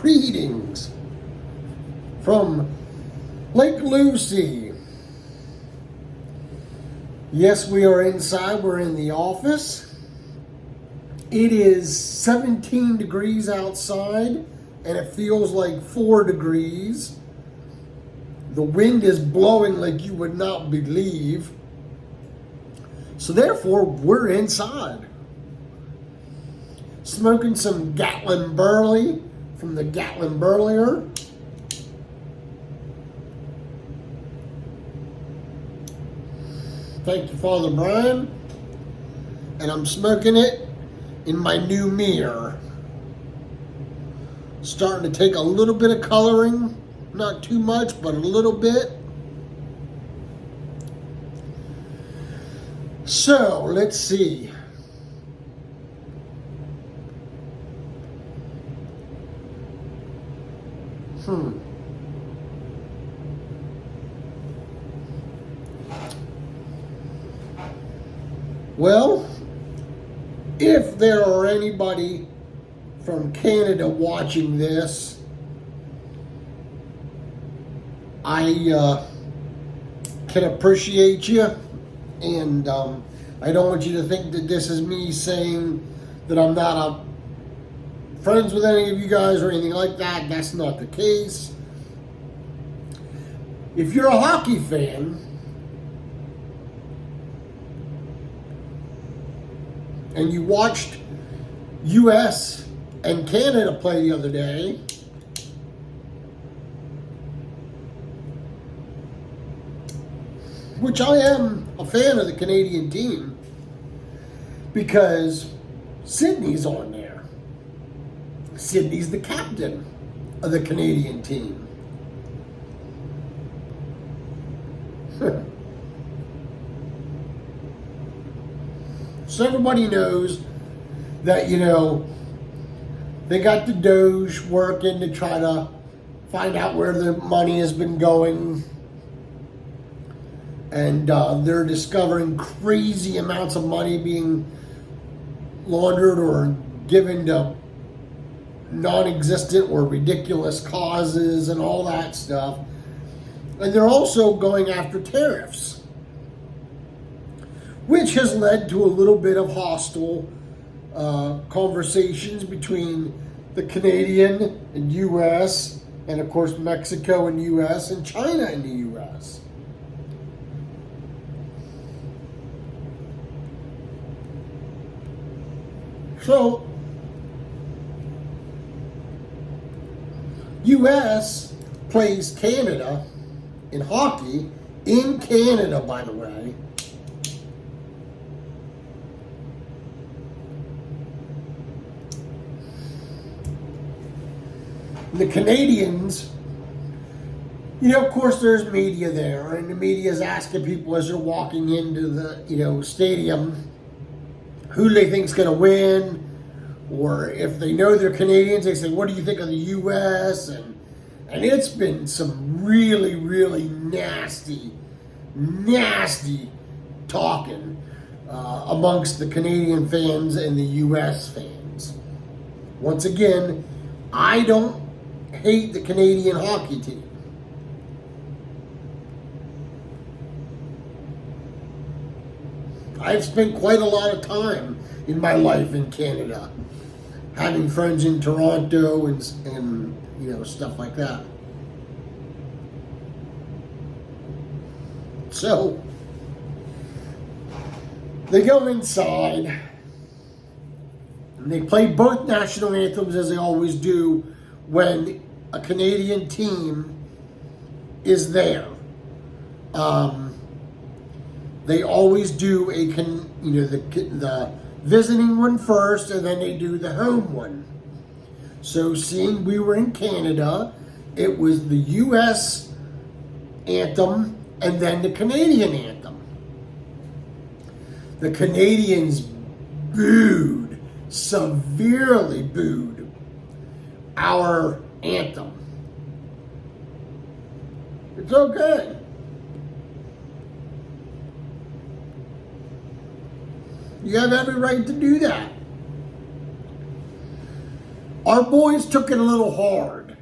Greetings from Lake Lucy. Yes, we are inside. We're in the office. It is 17 degrees outside, and it feels like 4 degrees. The wind is blowing like you would not believe. So therefore, we're inside. Smoking some Gatlin Burley from the Gatlin Burlier. Thank you, Father Brian. And I'm smoking it in my new mirror. Starting to take a little bit of coloring. Not too much, but a little bit. So, let's see. Well, if there are anybody from Canada watching this, I can appreciate you, and I don't want you to think that this is me saying that I'm not friends with any of you guys or anything like that. That's not the case. If you're a hockey fan and you watched US and Canada play the other day, which I am a fan of the Canadian team because Sydney's on there. Sydney's the captain of the Canadian team. So everybody knows that, they got the Doge working to try to find out where the money has been going. And they're discovering crazy amounts of money being laundered or given to non-existent or ridiculous causes and all that stuff. And they're also going after tariffs, which has led to a little bit of hostile conversations between the Canadian and U.S. and, of course, Mexico and U.S. and China and the U.S. So, U.S. plays Canada in hockey, in Canada, by the way. The Canadians, of course there's media there, and the media is asking people as they're walking into the, stadium who they think's going to win, or if they know they're Canadians, they say, what do you think of the U.S.? And it's been some really, really nasty talking amongst the Canadian fans and the U.S. fans. Once again, I don't hate the Canadian hockey team. I've spent quite a lot of time in my life in Canada, having friends in Toronto and stuff like that. So they go inside and they play both national anthems as they always do when a Canadian team is there. They always do the visiting one first, and then they do the home one. So seeing we were in Canada, it was the U.S. anthem and then the Canadian anthem. The Canadians severely booed our anthem. It's okay. You have every right to do that. Our boys took it a little hard.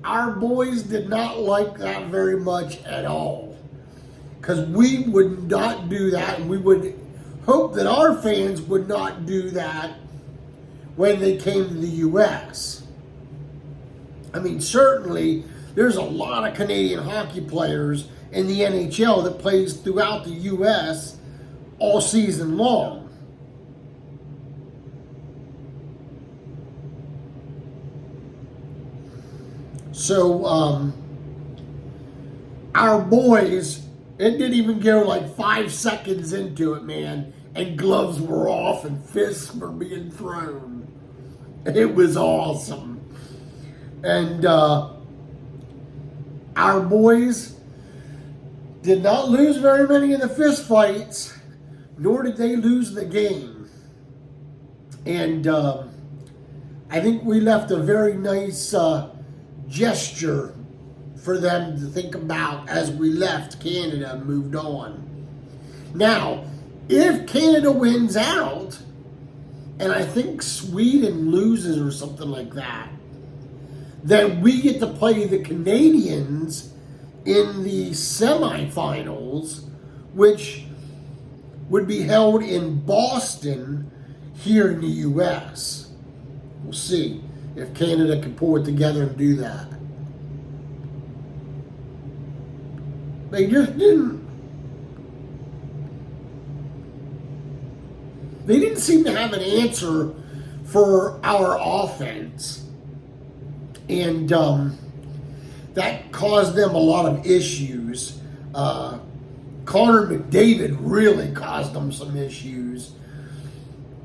Our boys did not like that very much at all. Because we would not do that, and we would hope that our fans would not do that when they came to the U.S. I mean, certainly, there's a lot of Canadian hockey players in the NHL that plays throughout the U.S. all season long. So, our boys, it didn't even go like 5 seconds into it, man, and gloves were off and fists were being thrown. It was awesome. And our boys did not lose very many of the fist fights, nor did they lose the game. And I think we left a very nice gesture for them to think about as we left Canada and moved on. Now, if Canada wins out, and I think Sweden loses or something like that, then we get to play the Canadians in the semifinals, which would be held in Boston here in the U.S. We'll see if Canada can pull it together and do that. They just didn't. They didn't seem to have an answer for our offense. And that caused them a lot of issues. Connor McDavid really caused them some issues.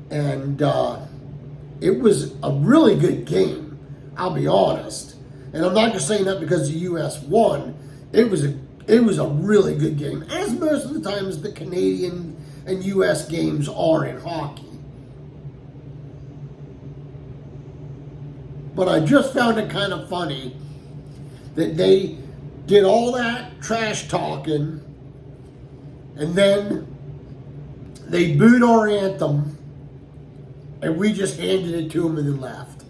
And it was a really good game, I'll be honest. And I'm not just saying that because the U.S. won. It was a really good game, as most of the times the Canadian and U.S. games are in hockey. But I just found it kind of funny that they did all that trash talking and then they booed our anthem and we just handed it to them and then left.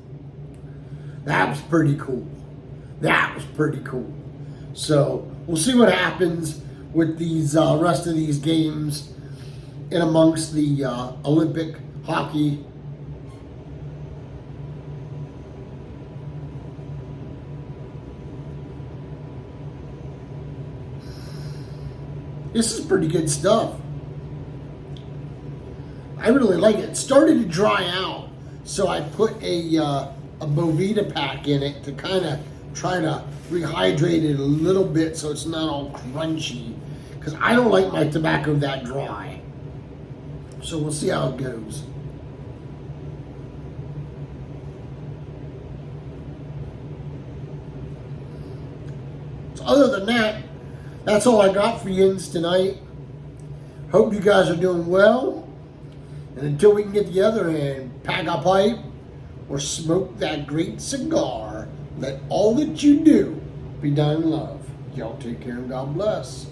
That was pretty cool. That was pretty cool. So we'll see what happens with these rest of these games in amongst the Olympic hockey. This is pretty good stuff. I really like it. It started to dry out, so I put a Bovita pack in it to kind of try to rehydrate it a little bit so it's not all crunchy, because I don't like my tobacco that dry. So we'll see how it goes. So other than that, that's all I got for you tonight. Hope you guys are doing well. And until we can get together and pack a pipe or smoke that great cigar, let all that you do be done in love. Y'all take care and God bless.